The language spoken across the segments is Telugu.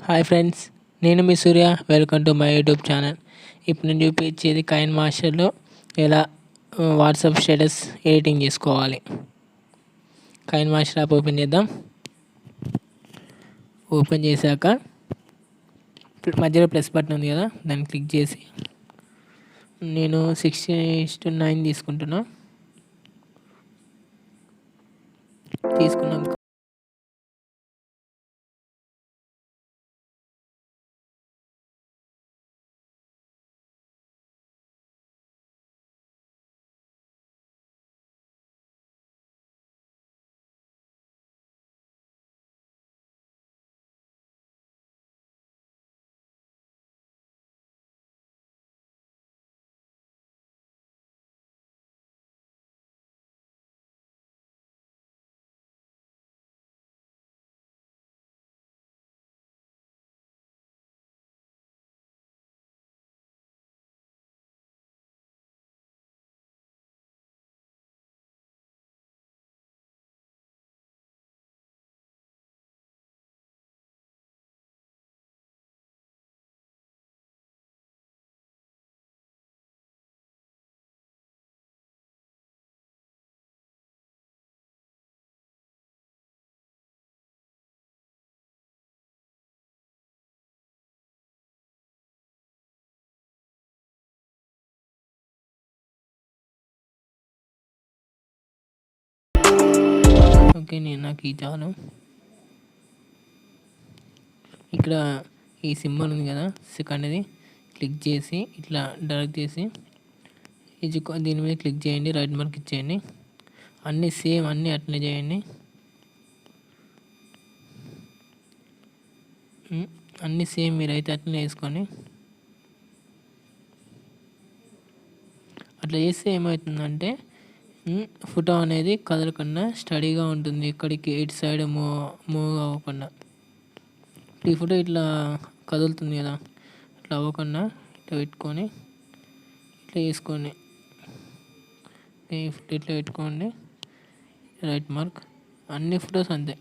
హాయ్ ఫ్రెండ్స్, నేను మీ Surya. Welcome to my YouTube channel. ఇప్పుడు నేను చూపించేది కైన్ మాస్టర్లో ఎలా వాట్సాప్ స్టేటస్ ఎడిటింగ్ చేసుకోవాలి. కైన్ మాస్టర్ యాప్ ఓపెన్ చేద్దాం. ఓపెన్ చేశాక మధ్యలో ప్లస్ బటన్ ఉంది కదా, దాన్ని క్లిక్ చేసి నేను 16:9 తీసుకున్నాం. ఓకే, నాకు ఈ చాలు. ఇక్కడ ఈ సింబల్ ఉంది కదా, సెకండ్ది క్లిక్ చేసి ఇట్లా డైరెక్ట్ చేసి దీని మీద క్లిక్ చేయండి, రైట్ మార్క్ ఇచ్చేయండి. అన్నీ సేమ్, అన్నీ అట్లనే చేయండి. అన్నీ సేమ్ మీరైతే అట్లనే వేసుకోండి. అట్లా చేస్తే ఏమవుతుందంటే ఫోటో అనేది కదలకుండా స్టడీగా ఉంటుంది, ఇక్కడికి ఇటు సైడ్ మూవ్ అవ్వకుండా. ఈ ఫోటో ఇట్లా కదులుతుంది కదా, ఇట్లా అవ్వకుండా ఇట్లా పెట్టుకొని ఇట్లా వేసుకోండి. ఈ ఫోటో ఇట్లా పెట్టుకోండి, రైట్ మార్క్. అన్ని ఫొటోస్ అంతే,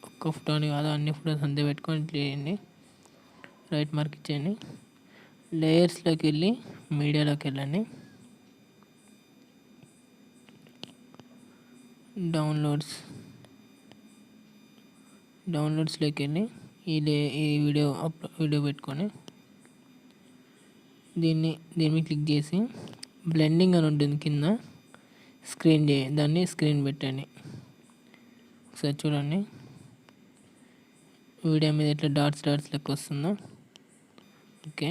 ఒక్క ఫోటో అని కాదు, అన్ని ఫొటోస్ అంతే పెట్టుకొని ఇట్లా చేయండి, రైట్ మార్క్ ఇచ్చేయండి. లేయర్స్లోకి వెళ్ళి మీడియాలోకి వెళ్ళండి. డౌన్లోడ్స్లోకి వెళ్ళి ఈ వీడియో పెట్టుకొని దీని మీద క్లిక్ చేసి బ్లెండింగ్ అని ఉంటుంది కింద, దాన్ని స్క్రీన్ పెట్టండి. ఒకసారి చూడండి వీడియో మీద ఎట్లా డాట్స్ లెక్క వస్తుందో. ఓకే,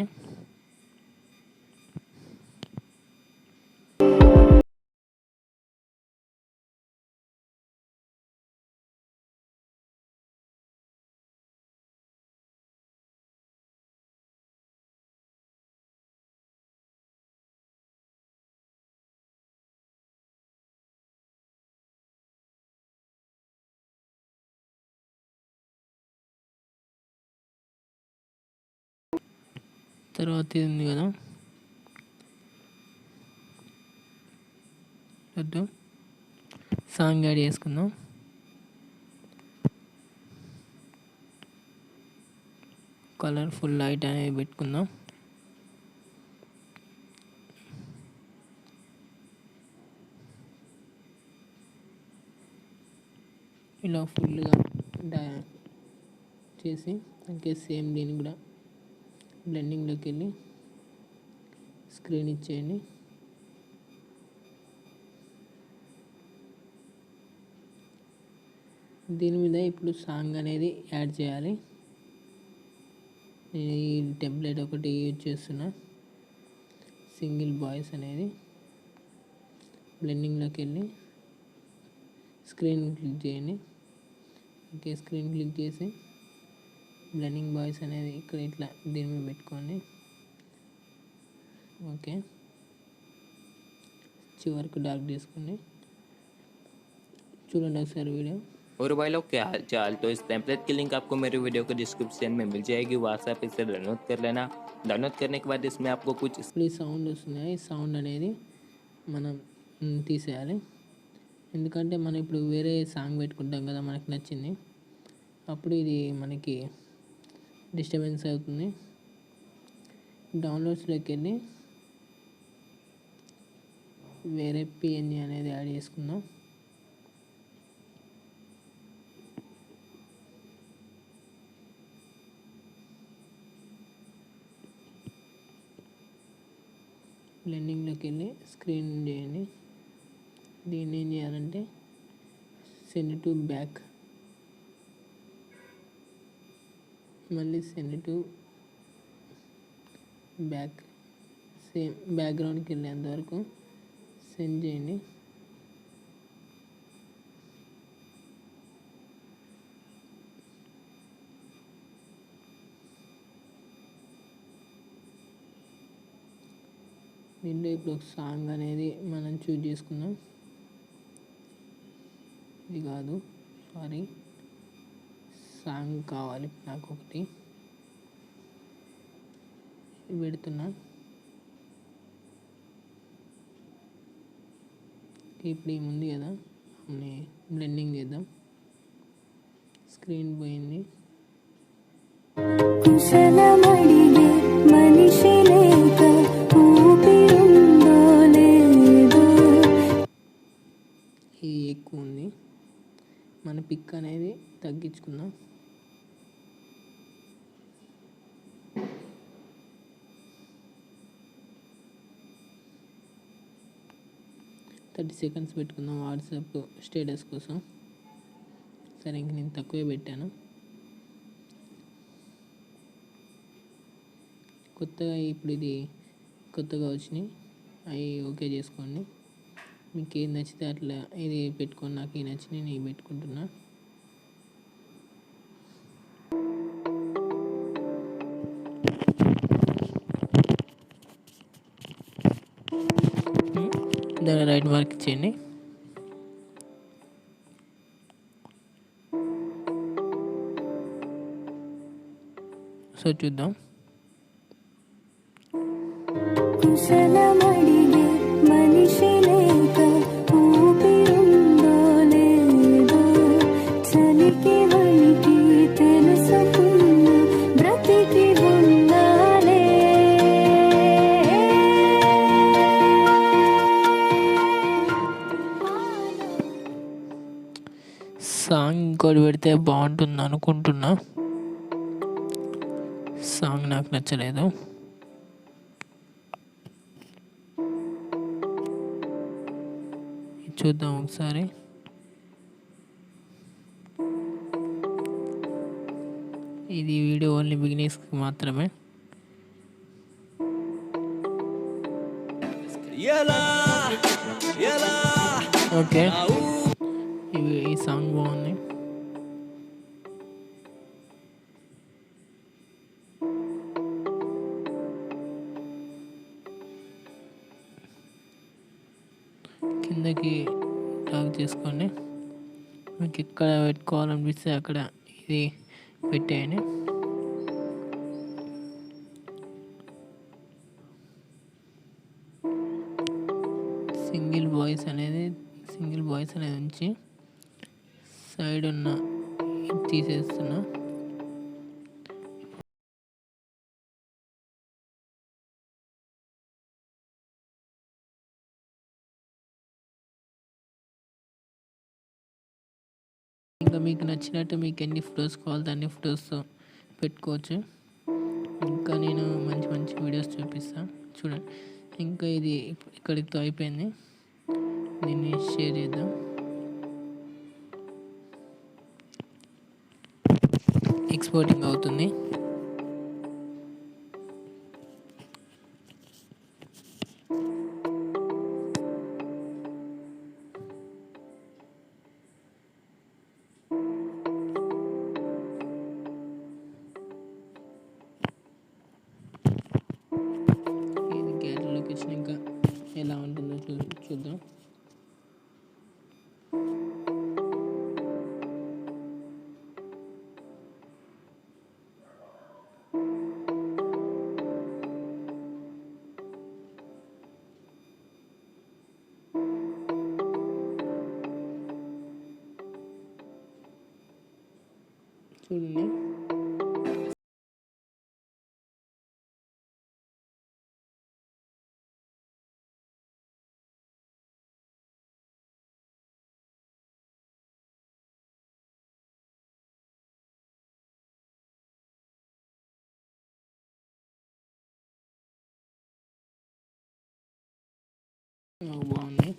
తర్వాత ఇది ఉంది కదా, సాంగ్ యాడ్ చేసుకుందాం. కలర్ఫుల్ లైట్ అనేది పెట్టుకుందాం. ఇలా ఫుల్గా చేసి ఇంకే సేమ్ దీన్ని కూడా బ్లెండింగ్లోకి వెళ్ళి స్క్రీన్ ఇచ్చేయండి. దీని మీద ఇప్పుడు సాంగ్ అనేది యాడ్ చేయాలి. నేను ఈ టెంప్లెట్ ఒకటి యూజ్ చేస్తున్నా, సింగిల్ వాయిస్ అనేది. బ్లెండింగ్లోకి వెళ్ళి స్క్రీన్ క్లిక్ చేయండి. ఓకే, స్క్రీన్ క్లిక్ చేసి బ్లెండింగ్ వాయిస్ అనేది ఇక్కడ ఇట్లా దీని మీద పెట్టుకోండి. ఓకే, చివరికి డార్క్ చేసుకోండి. చూడండి ఒకసారి వీడియో. और भाई लोग क्या हाल चाल, तो इस टेम्पलेट की लिंक आपको मेरे वीडियो के डिस्क्रिप्शन में मिल जाएगी, वहाँ से आप इसे डाउनलोड कर लेना। डाउनलोड करने के बाद इसमें आपको कुछ సౌండ్ వస్తుంది. ఈ సౌండ్ అనేది మనం తీసేయాలి, ఎందుకంటే మనం ఇప్పుడు వేరే సాంగ్ పెట్టుకుంటాం కదా మనకి నచ్చింది, అప్పుడు ఇది మనకి డిస్టర్బెన్స్ అవుతుంది. డౌన్లోడ్స్లోకి వెళ్ళి వేరే పిఎన్జి అనేది యాడ్ చేసుకుందాం. బ్లెండింగ్లోకి వెళ్ళి స్క్రీన్ చేయండి. దీన్ని ఏం చేయాలంటే సెండ్ టు బ్యాక్, మళ్ళీ సెండ్ టు బ్యాక్, సేమ్ బ్యాక్గ్రౌండ్కి వెళ్ళేంత వరకు సెండ్ చేయండి. దీంట్లో ఇప్పుడు ఒక సాంగ్ అనేది మనం చూజ్ చేసుకుందాం. ఇది కాదు, సారీ, సాంగ్ కావాలి నాకు ఒకటి పెడుతున్నా. ఇప్పుడు ఏముంది కదా, బ్లెండింగ్ చేద్దాం. స్క్రీన్ పోయింది. కుశలమడిగే మనిషి లేక ఊపిరుందో లేదో. ఇది ఎక్కువ ఉంది, మన పిక్ అనేది తగ్గించుకుందాం. థర్టీ సెకండ్స్ పెట్టుకుందాం వాట్సాప్ స్టేటస్ కోసం. సరే, ఇంక నేను తక్కువే పెట్టాను. కొత్తగా ఇప్పుడు ఇది కొత్తగా వచ్చినాయి, అవి ఓకే చేసుకోండి. మీకు ఏది నచ్చితే అట్లా ఇది పెట్టుకోండి. నాకు ఏది నచ్చినాయి నేను పెట్టుకుంటున్నా. దాని రైట్ మార్క్ ఇచ్చేయండి. సో చూద్దాం. కుశలమడిగే మనిషి లేక ఊపిరుందో లేదో. చలికి వణికి తెలుసుకున్న బ్రతికి ఉండాలే. సాంగ్ ఇంకోటి పెడితే బాగుంటుంది అనుకుంటున్నా. సాంగ్ నాకు నచ్చలేదు. చూద్దాం ఒకసారి. ఇది వీడియో ఓన్లీ బిగినర్స్కి మాత్రమే. ఓకే, ఈ సాంగ్ బాగుంది. కిందకి డ్రాగ్ చేసుకోండి. మీకు ఎక్కడ పెట్టుకోవాలనిపిస్తే అక్కడ ఇది పెట్టేయండి. సింగిల్ వాయిస్ అనేది ఉంచి సైడ్ ఉన్న తీసేస్తున్నా. ఇంకా మీకు నచ్చినట్టు మీకు ఎన్ని ఫొటోస్ కావాలో అన్ని ఫొటోస్ పెట్టుకోవచ్చు. ఇంకా నేను మంచి మంచి వీడియోస్ చూపిస్తాను చూడండి. ఇంకా ఇది ఇక్కడితో అయిపోయింది. దీన్ని షేర్ చేద్దాం. ఎక్స్పోర్టింగ్ అవుతుంది. ఇది గ్యాలరీలోకి వచ్చినాక ఎలా ఉంటుందో చూద్దాం. చూడండి. బాగుంది.